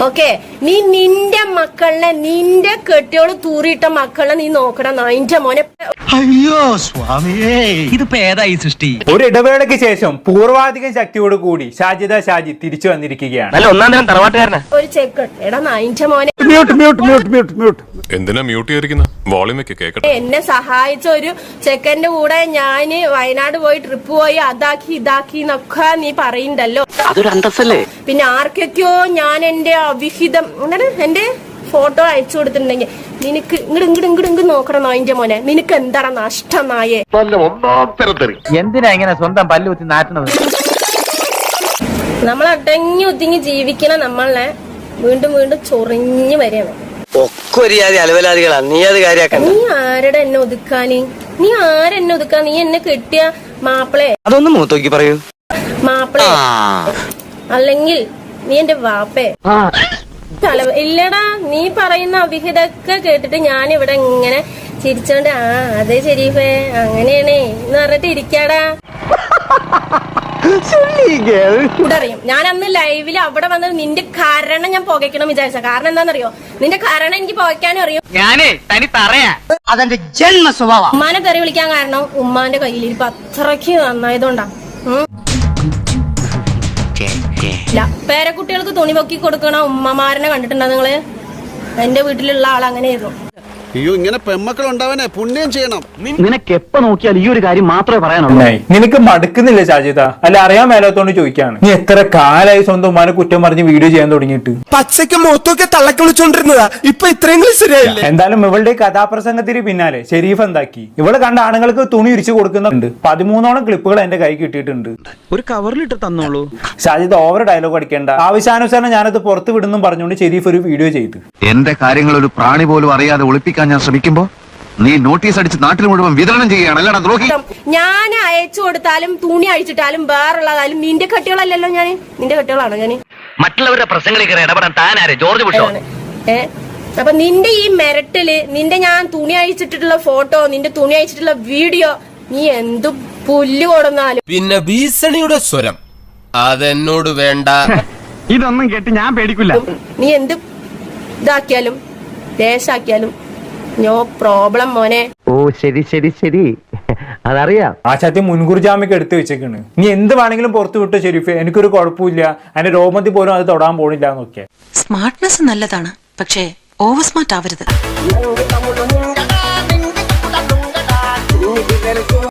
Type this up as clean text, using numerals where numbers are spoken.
Okay, നീ നിന്റെ മക്കളെ, നിന്റെ കെട്ടിയോള് തൂറിയിട്ട മക്കളെ നീ നോക്കണം. നിന്റെ മോനെ. അയ്യോ സ്വാമിയേ, ഇതിപ്പോ ഏതായി സൃഷ്ടി? ഒരു ഇടവേളയ്ക്ക് ശേഷം പൂർവാധികം ശക്തിയോട് കൂടി ഷാജി തിരിച്ചു വന്നിരിക്കുകയാണ്. ഒരു ചെക്ക് എടാ നിന്റെ മോനെ. എന്തിനാ മ്യൂട്ട് ചെയ്തിരിക്കുന്ന? വോളിയം ഒക്കെ കേക്കട്ടെ. എന്നെ സഹായിച്ച ഒരു ചെക്കന്റെ കൂടെ ഞാന് വയനാട് പോയി ട്രിപ്പ് പോയി അതാക്കി ഇതാക്കി എന്നൊക്കെ നീ പറയുന്നുണ്ടല്ലോ. അതൊരു അന്തസ്സല്ലേ? പിന്നെ ആർക്കൊക്കെയോ ഞാൻ എന്റെ അവിഹിതം എന്റെ ഫോട്ടോ അയച്ചു കൊടുത്തിട്ടുണ്ടെങ്കിൽ നിനക്ക് ഇങ്ങോട്ട് നോക്കണം. നായിന്റെ മോനെ, നിനക്ക് എന്താണ് നഷ്ടം? നായേ, എന്തിനാ ഇങ്ങനെ സ്വന്തം പല്ല് കുത്തി നാട്ടണത്? നമ്മൾ അടങ്ങി ഒതുങ്ങി ജീവിക്കണ നമ്മളെ വീണ്ടും വീണ്ടും ചൊറിഞ്ഞു വരെയാണ്. നീ അത് കാര്യാക്കണ്ട. നീ ആരുടെ എന്നെ ഒതുക്കാന്? നീ ആരെന്നെ ഒതുക്കാൻ? നീ എന്നെ കെട്ടിയ മാപ്പിളെ? അതൊന്നും മൂത്തോക്കി പറയൂ. മാപ്പിളെ അല്ലെങ്കിൽ നീ എന്റെ വാപ്പേ? ഇല്ലടാ, നീ പറയുന്ന അവിഹിതൊക്കെ കേട്ടിട്ട് ഞാൻ ഇവിടെ ഇങ്ങനെ ചിരിച്ചോണ്ട് അതെ ഷെരീഫേ അങ്ങനെയാണേ എന്ന് പറഞ്ഞിട്ട് ഇരിക്കാടാ. അറിയും ഞാൻ അന്ന് ലൈവില് അവിടെ വന്നത് നിന്റെ കാരണം ഞാൻ പുകയ്ക്കണം വിചാരിച്ച. കാരണം എന്താണെന്നറിയോ? നിന്റെ കാരണം എനിക്ക് പുകയ്ക്കാനും അറിയും. അതെന്റെ ജന്മ സ്വഭാവം. ഉമ്മാനെ തെറി വിളിക്കാൻ കാരണം ഉമ്മാന്റെ കയ്യിലിരിപ്പ് അത്രയ്ക്ക് നന്നായതുകൊണ്ടാ. പേരക്കുട്ടികൾക്ക് തുണി പൊക്കി കൊടുക്കണ ഉമ്മമാരനെ കണ്ടിട്ടുണ്ടോ നിങ്ങള്? എന്റെ വീട്ടിലുള്ള ആൾ അങ്ങനെയായിരുന്നു. അയ്യോ, ഇങ്ങനെ പെമ്മക്കൾ ഉണ്ടാവാനേ പുണ്യം ചെയ്യണം. നിനക്ക് എപ്പോ നോക്കിയാൽ ഈ ഒരു കാര്യം മാത്രമേ പറയാനുള്ളൂ. നിനക്ക് മടുക്കുന്നില്ല ഷാജിദ? അല്ല, അറിയാൻ മേലാത്തോണ്ട് ചോദിക്കാണ്. നീ എത്ര കാലായി സ്വന്തം ഉമ്മാനെ കുറ്റം പറഞ്ഞ് വീഡിയോ ചെയ്യാൻ തുടങ്ങിയിട്ട്? പച്ചയ്ക്ക് മൊത്തമൊക്കെ തള്ളക്കി വിളിച്ചോണ്ടിരുന്നതാ, ഇപ്പൊ ഇത്രയും ശരിയായില്ല. എന്തായാലും ഇവളുടെ കഥാപ്രസംഗത്തിന് പിന്നാലെ ഷെരീഫ് എന്താക്കി? ഇവള് കണ്ട ആണുങ്ങൾക്ക് തുണി ഇരിച്ചു കൊടുക്കുന്നുണ്ട്. 13ഓളം ക്ലിപ്പുകൾ എന്റെ കൈ കിട്ടിയിട്ടുണ്ട്. ഒരു കവറിലിട്ട് തന്നോളൂ. ഷാജിദ ഓവർ ഡയലോഗ് അടിക്കേണ്ട. ആവശ്യാനുസരണം ഞാനത് പുറത്ത് വിടുന്നു പറഞ്ഞുകൊണ്ട് ഷെരീഫ് ഒരു വീഡിയോ ചെയ്തു. എന്റെ കാര്യങ്ങൾ ഒരു പ്രാണി പോലും അറിയാതെ ഒളിപ്പിക്കാൻ ഞാൻ ശ്രമിക്കുമ്പോ നീ നോട്ടീസ് അടിച്ച് നാട്ടിൽ മുഴുവൻ വിതരണം ചെയ്യുകയാണ്. ദ്രോഹി. ഞാൻ അയച്ചു കൊടുത്താലും തുണി അഴിച്ചിട്ടാലും വേറുള്ളതായാലും നിന്റെ കെട്ടികളല്ലല്ലോ ഞാൻ. നിന്റെ കെട്ടികളാണോ ഞാൻ? മറ്റുള്ളവരുടെ പ്രശ്നങ്ങളിൽ ഇടപെടാൻ താനാരെ? ജോർജ് ബുഷോ? അപ്പൊ നിന്റെ ഈ മെരട്ടില് നിന്റെ ഞാൻ തുണി അഴിച്ചിട്ടുള്ള ഫോട്ടോ, നിന്റെ തുണി അഴിച്ചിട്ടുള്ള വീഡിയോ നീ എന്തു പുല്ല് കൊടുന്നാലും. പിന്നെ ഭീഷണിയുടെ സ്വരം അതെന്നോട് വേണ്ട. ഇതൊന്നും കേട്ട് ഞാൻ പേടിക്കില്ല. നീ എന്ത് ഇതാക്കിയാലും ദേശാക്കിയാലും നോ പ്രോബ്ലം മോനെ. ഓ ശരി ശരി ശരി, അതറിയാം. ആ ചാത്തി മുൻകൂർ ജാമ്യൊക്കെ എടുത്തു വെച്ചേക്കാണ്. നീ എന്ത് വേണമെങ്കിലും പുറത്തു വിട്ടു ഷെരീഫ്, എനിക്കൊരു കുഴപ്പമില്ല. അതിന്റെ രോമത്തിൽ പോലും അത് തൊടാൻ പോണില്ല എന്നൊക്കെ. സ്മാർട്ട്നെസ് നല്ലതാണ്, പക്ഷേ ഓവർ സ്മാർട്ട് ആവരുത്.